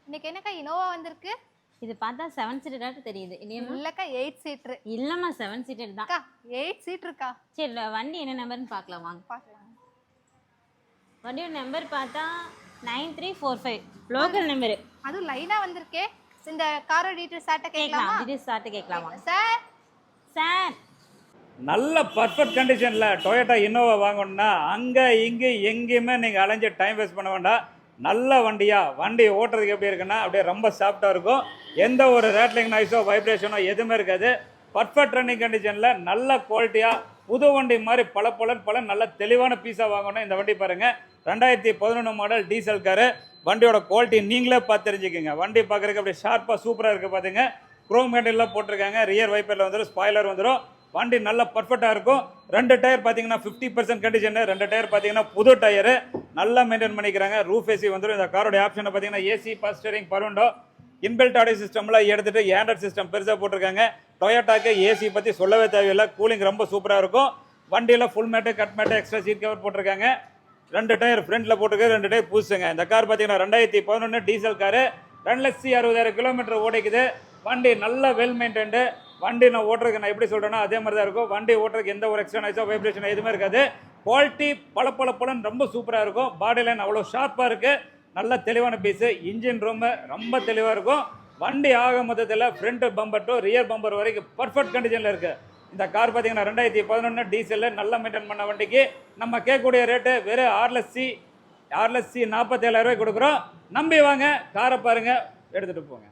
இன்னைக்கு என்னக்கா இனோவா வந்திருக்கு? இது பார்த்தா 7 சீட்டர் தெரியுது இல்லக்கா 8 சீட்டர். இல்லம்மா 7 சீட்டர் தான். அக்கா 8 சீட்டர்க்கா. சரி வண்டி என்ன நம்பர்னு பார்க்கலாம் வாங்க. வண்டியோட நம்பர் பார்த்தா 9345 லோக்கல் நம்பர். அதுவும் லைனா வந்திருக்கே. இந்த காரோட டீடைல்ஸ் சாட்ட கேட்கலாமா? டீடைல்ஸ் சாட்ட கேட்கலாமா? சார் நல்ல பர்ஃபெக்ட் கண்டிஷனில் டொயோட்டா இன்னோவா வாங்கணும்னா அங்கே இங்கே எங்கேயுமே நீங்கள் அலைஞ்சு டைம் வேஸ்ட் பண்ண வேண்டாம். நல்ல வண்டி ஓட்டுறதுக்கு எப்படி இருக்குன்னா அப்படியே ரொம்ப சாஃப்டாக இருக்கும். எந்த ஒரு ரேட்லிங் நாய்ஸோ வைப்ரேஷனோ எதுவுமே இருக்காது. பர்ஃபெக்ட் ரன்னிங் கண்டிஷனில் நல்ல குவாலிட்டியாக புது வண்டி மாதிரி பல நல்ல தெளிவான பீஸாக வாங்கணும். இந்த வண்டி பாருங்கள், 2011 மாடல் டீசல் காரு. வண்டியோட குவாலிட்டி நீங்களே பார்த்து தெரிஞ்சுக்கோங்க. வண்டி பார்க்குறதுக்கு அப்படியே ஷார்ப்பாக சூப்பராக இருக்குது. பார்த்துங்க, குரோம் ஹேண்டில்லாம் போட்டிருக்காங்க. ரியர் வைப்பரில் வந்துடும், ஸ்பாய்லர் வந்துடும். வண்டி நல்லா பர்ஃபெக்டாக இருக்கும். 2 டயர் பார்த்தீங்கன்னா 50% கண்டிஷனு, 2 டயர் பார்த்தீங்கன்னா புது டயரு நல்லா மெயின்டைன் பண்ணிக்கிறாங்க. ரூஃப் ஏசி வந்துடும். இந்த காரோட ஆப்ஷனை பார்த்தீங்கன்னா AC, power steering, power window, inbuilt audio சிஸ்டம்லாம் எடுத்துகிட்டு ஆண்ட்ராய்ட் சிஸ்டம் பெருசாக போட்டிருக்காங்க. டொயோட்டாக்கு ஏசி பற்றி சொல்லவே தேவையில்லை, கூலிங் ரொம்ப சூப்பராக இருக்கும். வண்டியில் full mat, cut mat, extra seat cover போட்டிருக்காங்க. 2 டயர் ஃப்ரண்ட்டில் போட்டிருக்கு, 2 டயர் புதுசுங்க. இந்த கார் பார்த்தீங்கன்னா 2011 டீசல் காரு, 2,60,000 கிலோமீட்டர் ஓடிக்குது. வண்டி நல்லா வெல் மெயின்டைன்டு. வண்டி நான் ஓட்டுறதுக்கு நான் எப்படி சொல்கிறேன்னா அதே மாதிரி தான் இருக்கும். வண்டி ஓட்டுறதுக்கு எந்த ஒரு எக்ஸ்ட்ரா நாய்ஸோ வைப்ரேஷன் எதுவுமே இருக்காது. குவாலிட்டி பளபளன்னு ரொம்ப சூப்பராக இருக்கும். பாடி லைன் அவ்வளோ ஷார்ப்பாக இருக்குது. நல்ல தெளிவான பீஸு. இன்ஜின் ரூமு ரொம்ப தெளிவாக இருக்கும். வண்டி ஆக மொத்தத்தில் front bumper to rear bumper வரைக்கும் பர்ஃபெக்ட் கண்டிஷனில் இருக்குது. இந்த கார் பார்த்தீங்கன்னா 2011 டீசலில் நல்லா மெயின்டைன் பண்ண வண்டிக்கு நம்ம கேட்கக்கூடிய ரேட்டு வெறும் 6,47,000 கொடுக்குறோம். நம்பி வாங்க, காரை பாருங்கள், எடுத்துகிட்டு போங்க.